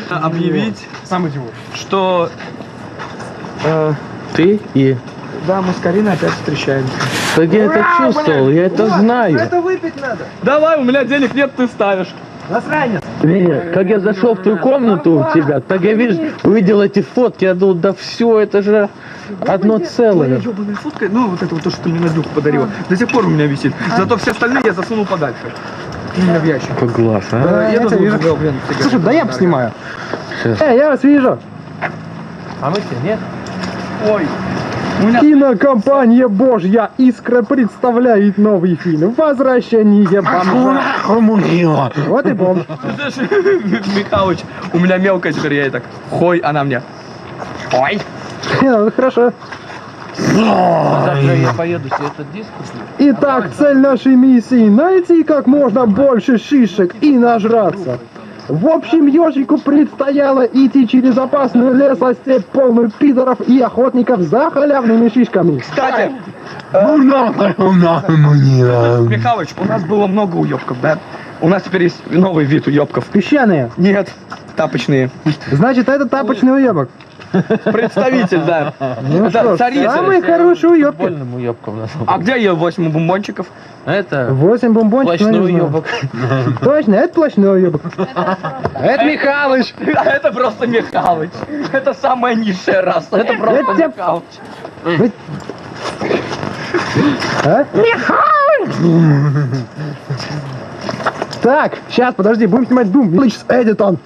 Объявить, Сам идиот. что Ты и... да, мы с Кариной опять встречаемся. Так я это чувствовал, я это знаю. Это выпить надо. Давай, у меня денег нет, ты ставишь. Насранец. Как я зашел в твою комнату у тебя, так я увидел эти фотки, я думал, да все, это же одно целое. Ёбаная фотка, ну вот это вот то, что ты мне на днюху подарила, до сих пор у меня висит. Зато все остальные я засунул подальше. У меня в ящик. Какой глаз, а? Я тебя тоже вижу. был, блин, сигарет. Слушай, да я поснимаю. Сейчас. Я вас вижу. А мы все, нет? Ой, у меня... Кинокомпания Божья Искра представляет новый фильм «Возвращение бомжа». Вот и бомж. Михалыч, у меня мелкая теперь, я ей так, хой, она мне. Хой. Ну, хорошо. Завтра я поеду себе этот диск куплю. Итак, цель нашей миссии — найти как можно больше шишек и нажраться. В общем, ежику предстояло идти через опасную лесостепь, полную пидоров и охотников за халявными шишками. Кстати, Михалыч, у нас было много уёбков, да? У нас теперь есть новый вид уёбков. Песчаные. Нет, тапочные. Значит, это тапочный уебок. Представитель, да. Ну Это что ж, царица. самый хороший уебки. Больным уебком нас. А где я 8 бомбончиков? Это 8 бомбончиков, плачной ну, не знаю. уебок. Точно, это плачной уебок. Это Михалыч. А это просто Михалыч. Это самая низшая раса. Это просто Это тебя- Михалыч. А? Так, сейчас, подожди, будем снимать Doom. Village Editon.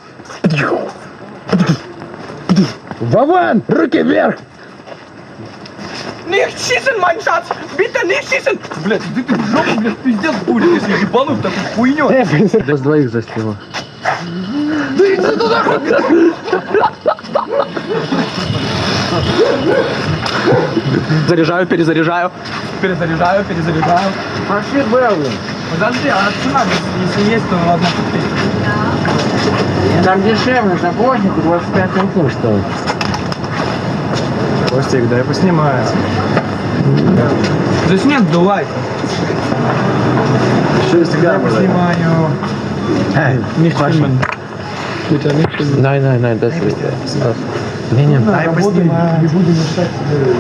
Вован, руки вверх! Nicht schießen, mein Schatz! Bitte nicht schießen! Блять, ты в жопу, блядь, пиздец будет, если ебану в такую хуйню. Да с двоих заспела. Заряжаю, перезаряжаю. Перезаряжаю, перезаряжаю. Пошли, Беллин. Подожди, а цена, если есть, то ладно купить. Там дешевле, заплотнику 25 рублей стоит. Костик, дай поснимаю. Здесь нет дулайка. Что всегда поснимаю? Най, до свидания. Не, Дай поснимаю. Не буду мешать тебе.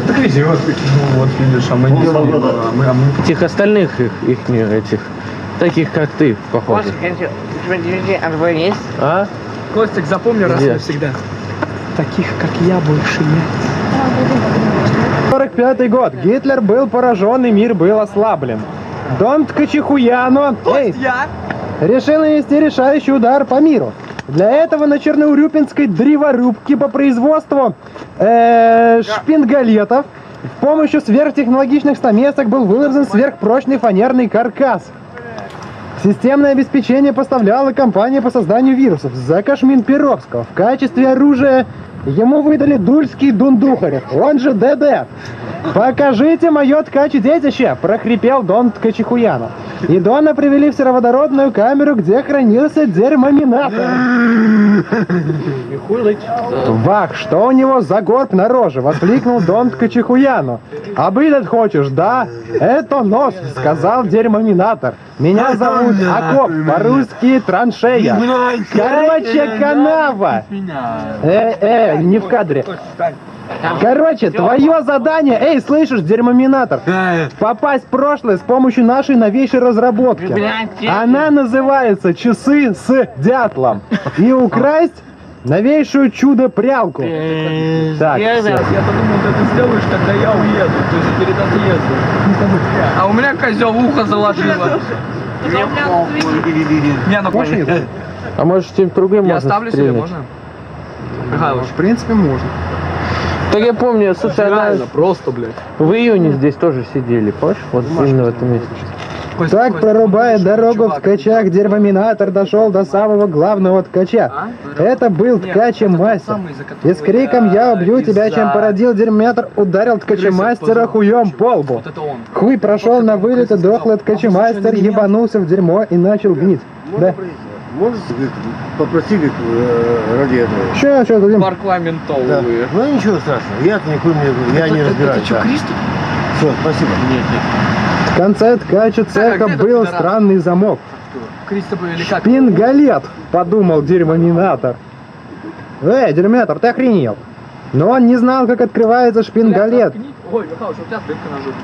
Так везет. Ну вот, видишь, а мы не смотрим. А мы... Этих остальных их этих, таких как ты, похоже. У тебя DVD есть? А? Костик, запомни раз и Где? навсегда. Таких, как я, больше нет. 45-й год. Гитлер был поражен и мир был ослаблен. Дон Ткачихуяно Я? решил нанести решающий удар по миру. Для этого на Черноурюпинской древорубке по производству шпингалетов с помощью сверхтехнологичных стамесок был выложен сверхпрочный фанерный каркас. Системное обеспечение поставляла компания по созданию вирусов Закашмин Перовского. В качестве оружия ему выдали дульский дундухарев, он же ДД. «Покажите мое ткачи детище!» – прохрипел Дон Ткачихуяна. И Дона привели в сероводородную камеру, где хранился дерьмоминатор. «Вах, что у него за горб на роже?» – воскликнул Дон Ткачихуяну. «Обыдать хочешь, да? Это нос!» – сказал дерьмоминатор. «Меня зовут Окоп, по-русски траншея. Короче, канава!» Не в кадре. Короче, твое задание, эй, слышишь, дерьмоминатор, попасть в прошлое с помощью нашей новейшей разработки. Она называется «Часы с дятлом». И украсть новейшую чудо-прялку. Так, Я всё. подумал, ты это сделаешь, когда я уеду, то есть перед отъездом. А у меня козел ухо заложило. Не, ну понял. А может чем другим Я можно оставлю себе, стрелять? можно? Михайлович, В принципе, можно. Так я помню, слушай, она просто, блядь. в июне здесь тоже сидели, помнишь? Вот именно в этом месте. Так, прорубая дорогу в ткачах, дерьмоминатор дошел до самого главного ткача. Это был ткачемастер. И с криком «Я убью тебя, чем породил дерьмоминатор», ударил ткачемастера хуем по лбу. Вот это он. Хуй прошел на вылет, и дохлый ткачемастер ебанулся в дерьмо и начал гнить. Да. Можете попросили ради этого? Что, дадим? Паркламентовые. Ну ничего страшного, я-то никакой я не разбираюсь. Это что, да. Кристо? Все, спасибо. В конце ткача цеха где был этот пидорас? странный замок. Кристофер или как? Шпингалет, подумал дерьмоминатор. Дерьмоминатор, ты охренел. Но он не знал, как открывается шпингалет. Ой, Михалыч, у тебя дырка на жопе.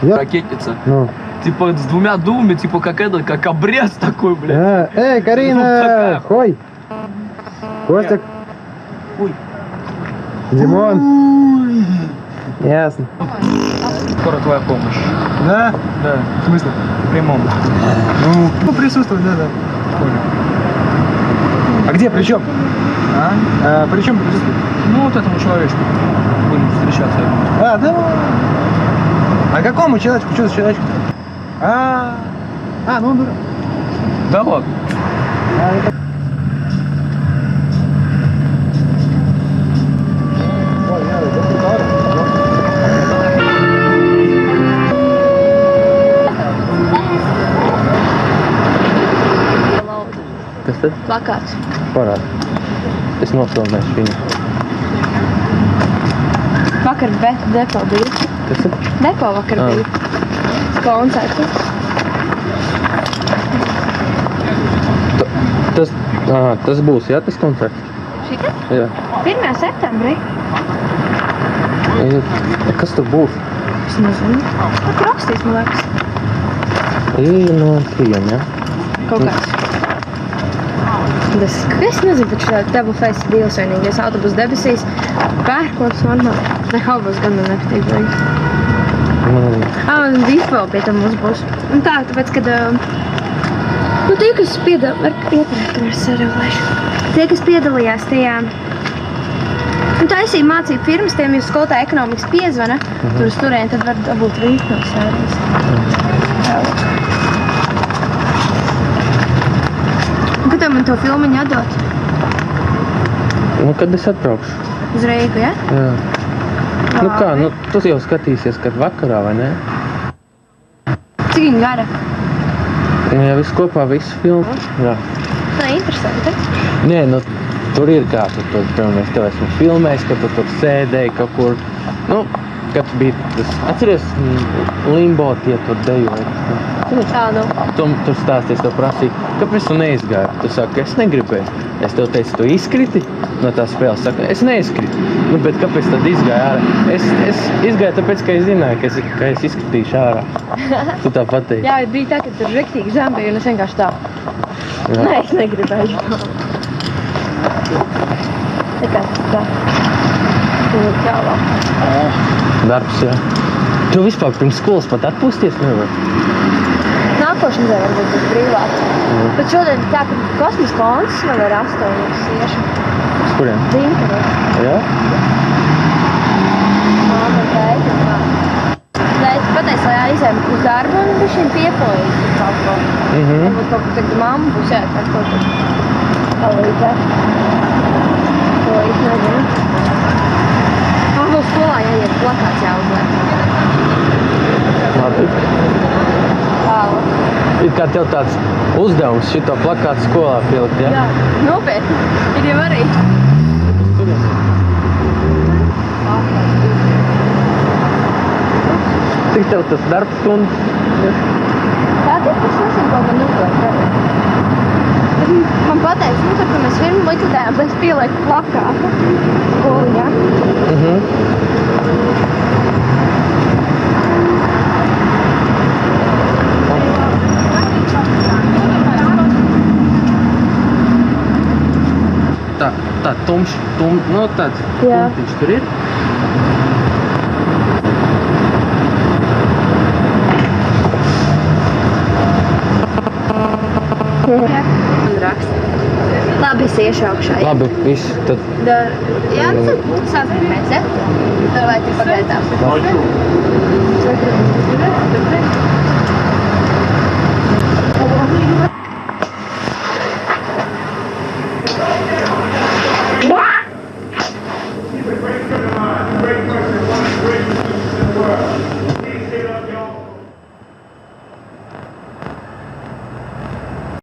Я- Ракетница. Ну. Типа с двумя дувами, типа как обрез такой, блядь. Эй, Ну, Карина, такая. хой. Костик. Ой. Димон. Ясно. Скоро твоя помощь. Да? Да. В смысле? В прямом. Ну, присутствовать, да. Понял. А где, при чем? При чем присутствует? Ну, вот этому человечку. Будем встречаться, я думаю. Да. А какому человечку? Что за человечку? Ну, дура. Да ладно. Kas tad? Plakāts. Parādi. Es nofilmēšu viņu. Vakar depo bija. Kas tad? Depo vakar Ah. bija. Koncerti. Tas būs, jā, tas koncerts? Šitā? Jā. 1. septembrī. Kas tur būs? Es nezinu. Tur rakstīs, man liekas. Ir no 3, jā? Kaut kāds. Es nezinu, bet šī Double Face ir divas vienīgais. Autobus debesīs. Pērkons normāli. Ne, Haubus gan man nepatīk. Man arī. Un Dispo pie tam mums būs. Un tā, tāpēc, kad... tie, kas Tie, kas piedalījās tajā... taisīja mācību firmas, tiem jūs skolotāja ekonomikas piezvana. Tur uz turien, tad var dabūt rīt no sērijas. Kad tev man to filmiņu atdot? Nu, kad es atbraukšu? Uz Reigu, ja? Jā. Nu kā, tu jau skatīsies, kad vakarā, vai ne? Cik viņa gara? Nu, ja viss kopā, visu filmu. Jā. Tā ir interesanti. Nē, tur ir kā tu tur, piemēram, es tev esmu filmējis, ka tu tur sēdēji kaut kur. Nu, kad bija tas, atceries, Limbo tie tur dejoja. Tā, nu. Tur stāsties, tev prasīja, kāpēc tu neizgāji? Tu saki, es negribēju. Es tev teicu, tu izkriti no tās spēles. Saka, es neizkritu. Nu, bet kāpēc tad izgāju ārā? Es izgāju tāpēc, ka es zināju, ka es izkritīšu ārā. Tu tā pateiksi. Jā, bija tā, ka tur rektīgi zem bija, un es vienkārši tā. Jā. Nē, es negribēju. Tā. Tur tālāk. Darbs, jā. Tu vispār pirms skolas pat atpūsties nevar? Nākošais nedēļa varbūt būs brīvāks. Bet šodien tā, ka kosmos koncerts vēl ir 8 sieši. Uz kuriem? Zinkarē. Jā? Māma teica, ka teica, pateica, lai aizējam uz darbu un viņš viņam piepalīdz kaut ko. Varbūt kaut ko tagad mamma būs jāiet kaut ko palīdzēt. To es nezinu. Būs skolā jāiet plakāts jāuzliek. Labi. Tālāk. Ir kā tev tāds uzdevums šito plakātu skolā pielikt, jā? Jā, nopietni. Ir jau arī. Cik tev tas darbs stundas? Tā ir, es nezinu, ko man uzliek. Man pateica, nu, tad, kad mēs firmu likvidējām, tad es pielieku plakātu skoliņā. Tā tumšs, nu tāds Jā. punktiņš tur ir. Un raksta. Labi, es iešu augšā. Ja? Labi, viss, tad Jā, tu sasprāmēs, ja? Tad vai tu pagaidām?